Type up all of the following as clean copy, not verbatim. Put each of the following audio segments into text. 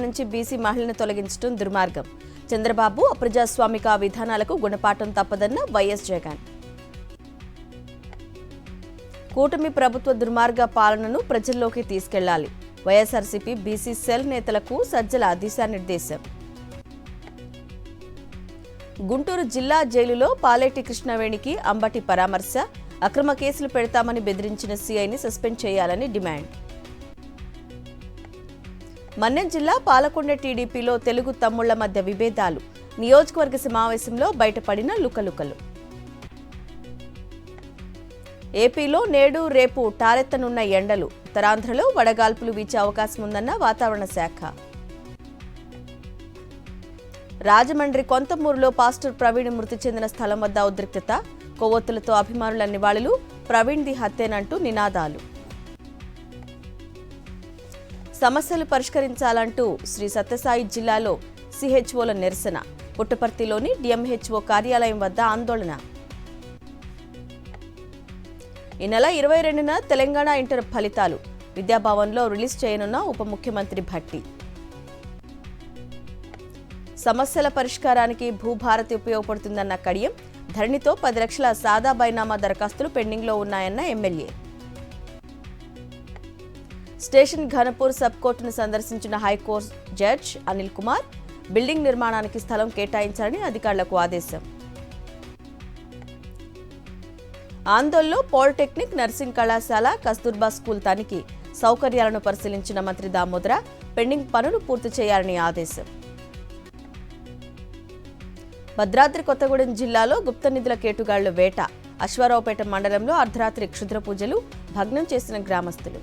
నుంచి బీసీ మహిళను తొలగించడం దుర్మార్గం. చంద్రబాబు అప్రజాస్వామిక విధానాలకు గుణపాఠం తప్పదన్న వైఎస్ జగన్. కూటమి ప్రభుత్వ దుర్మార్గ పాలనను ప్రజల్లోకి తీసుకెళ్లాలి. వైఎస్ఆర్సీపీ బీసీ సెల్ నేతలకు సజ్జల దిశానిర్దేశం. గుంటూరు జిల్లా జైలులో పాలేటి కృష్ణవేణికి అంబటి పరామర్శ. అక్రమ కేసులు పెడతామని బెదిరించిన సీఐని సస్పెండ్ చేయాలని డిమాండ్. మన్నెం జిల్లా పాలకొండ టీడీపీలో తెలుగు తమ్ముళ్ల మధ్య విభేదాలు. నియోజకవర్గ సమావేశంలో బయటపడిన లుకలుకలు. ఏపీలో నేడు రేపు టారెత్తనున్న ఎండలు. ఉత్తరాంధ్రలో వడగాల్పులు వీచే అవకాశం ఉందన్న వాతావరణ శాఖ. రాజమండ్రి కొంతమూరులో పాస్టర్ ప్రవీణ్ మృతి చెందిన స్థలం వద్ద ఉద్రిక్తత. కొవ్వొత్తులతో అభిమానుల నివాళులు. ప్రవీణ్ది హత్యేనంటూ నినాదాలు. సమస్యలు పరిష్కరించాలంటూ శ్రీ సత్యసాయి జిల్లాలో సిహెచ్ఓల నిరసన. పుట్టపర్తిలోని డిఎంహెచ్ఓ కార్యాలయం వద్ద ఆందోళన. ఈ నెల 22న తెలంగాణ ఇంటర్ ఫలితాలు. విద్యాభవన్లో రిలీజ్ చేయనున్న ఉప ముఖ్యమంత్రి భట్టి. సమస్యల పరిష్కారానికి భూభారతి ఉపయోగపడుతుందన్న కడియం. ధరణితో 10 లక్షల సాదా బైనామా దరఖాస్తులు పెండింగ్లో ఉన్నాయన్న ఎమ్మెల్యే. స్టేషన్ ఘనపూర్ సబ్ కోర్టును సందర్శించిన high court judge Anil Kumar. Building నిర్మాణానికి స్థలం కేటాయించాలని అధికారులకు ఆదేశం. ఆందోళనలో పాలిటెక్నిక్, నర్సింగ్ కళాశాల, కస్తూర్బా స్కూల్ తనిఖీ. సౌకర్యాలను పరిశీలించిన మంత్రి దామోదర. పెండింగ్ పనులు పూర్తి చేయాలని ఆదేశం. భద్రాద్రి కొత్తగూడెం జిల్లాలో గుప్త నిధుల కేటుగాళ్ల వేట. అశ్వారావుపేట మండలంలో అర్ధరాత్రి క్షుద్ర పూజలు. భగ్నం చేసిన గ్రామస్తులు.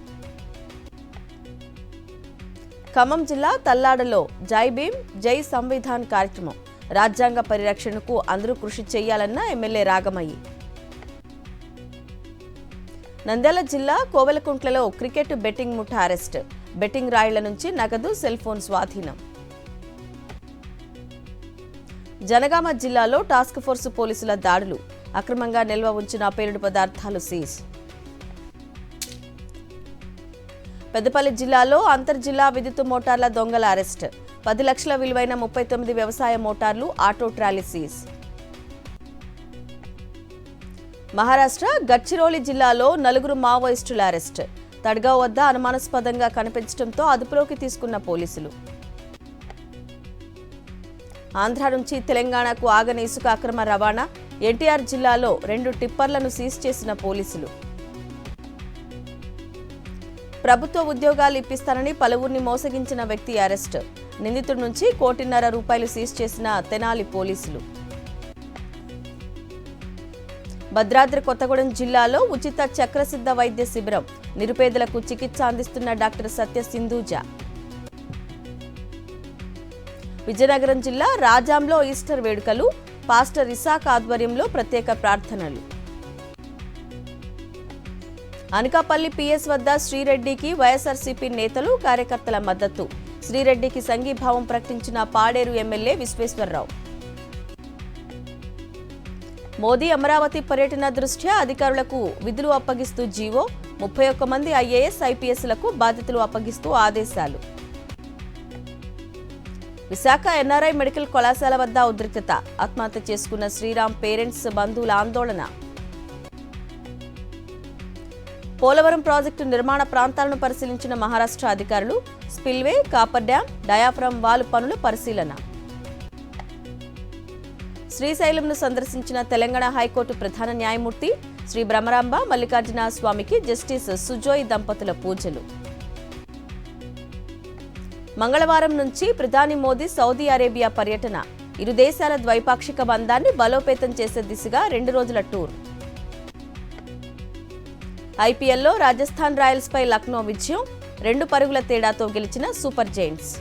ఖమ్మం జిల్లా తల్లాడలో జై భీమ్ జై సంవిధాన్ కార్యక్రమం. రాజ్యాంగ పరిరక్షణకు అందరూ కృషి చేయాలన్న ఎమ్మెల్యే రాగమయ్యి. నంద్యాల జిల్లా కోవెలకుంట్లలో క్రికెట్ బెట్టింగ్ ముఠా అరెస్ట్. బెట్టింగ్ రాయిళ్ల నుంచి నగదు, సెల్ ఫోన్ స్వాధీనం. జనగామ జిల్లాలో టాస్క్ ఫోర్స్ పోలీసుల దాడులు. అక్రమంగా నిల్వ ఉంచిన పేలుడు పదార్థాలు సీజ్. పెద్దపల్లి జిల్లాలో అంతర్జిల్లా విద్యుత్ మోటార్ల దొంగల అరెస్ట్. 10 లక్షల విలువైన 39 వ్యవసాయ మోటార్లు, auto trolley seize. Maharashtra Gadchiroli జిల్లాలో 4 మావోయిస్టుల అరెస్ట్. తడ్గావ్ వద్ద అనుమానాస్పదంగా కనిపించడంతో అదుపులోకి తీసుకున్న పోలీసులు. ఆంధ్ర నుంచి తెలంగాణకు ఆగని ఇసుక అక్రమ రవాణా. ఎన్టీఆర్ జిల్లాలో 2 టిప్పర్లను సీజ్ చేసిన పోలీసులు. ప్రభుత్వ ఉద్యోగాలు ఇప్పిస్తానని పలువురిని మోసగించిన వ్యక్తి అరెస్ట్. నిందితుడి నుంచి ₹1.5 కోటి సీజ్ చేసిన తెనాలి పోలీసులు. భద్రాద్రి కొత్తగూడెం జిల్లాలో ఉచిత చక్రసిద్ధ వైద్య శిబిరం. నిరుపేదలకు చికిత్స అందిస్తున్న డాక్టర్ సత్య సింధూజ. విజయనగరం జిల్లా రాజాంలో ఈస్టర్ వేడుకలు. పాస్టర్ ఇసాక్ ఆధ్వర్యంలో ప్రత్యేక ప్రార్థనలు. అనకాపల్లి పిఎస్ వద్ద శ్రీరెడ్డికి వైఎస్ఆర్సీపీ నేతలు, కార్యకర్తల మద్దతు. శ్రీరెడ్డికి సంఘీభావం ప్రకటించిన పాడేరు ఎమ్మెల్యే విశ్వేశ్వరరావు. మోదీ అమరావతి పర్యటన దృష్ట్యా అధికారులకు విధులు అప్పగిస్తూ జీవో. 31 మంది ఐఏఎస్, ఐపీఎస్లకు బాధ్యతలు అప్పగిస్తూ ఆదేశాలు. విశాఖ ఎన్ఆర్ఐ మెడికల్ కళాశాల వద్ద ఉద్రిక్తత. ఆత్మహత్య చేసుకున్న శ్రీరామ్ పేరెంట్స్, బంధువుల ఆందోళన. పోలవరం ప్రాజెక్టు నిర్మాణ ప్రాంతాలను పరిశీలించిన మహారాష్ట్ర అధికారులు. Spillway, copper dam, diaphragm wall పనుల పరిశీలన. శ్రీశైలంను సందర్శించిన తెలంగాణ హైకోర్టు ప్రధాన న్యాయమూర్తి. శ్రీ బ్రహ్మరాంబ మల్లికార్జున స్వామికి జస్టిస్ సుజోయ్ దంపతుల పూజలు. మంగళవారం నుంచి ప్రధాని మోదీ సౌదీ అరేబియా పర్యటన. ఇరు దేశాల ద్వైపాక్షిక బంధాన్ని బలోపేతం చేసే దిశగా 2 రోజుల టూర్. ఐపీఎల్లో రాజస్థాన్ రాయల్స్ పై లక్నో విజయం. 2 పరుగుల తేడాతో గెలిచిన సూపర్ జైంట్స్.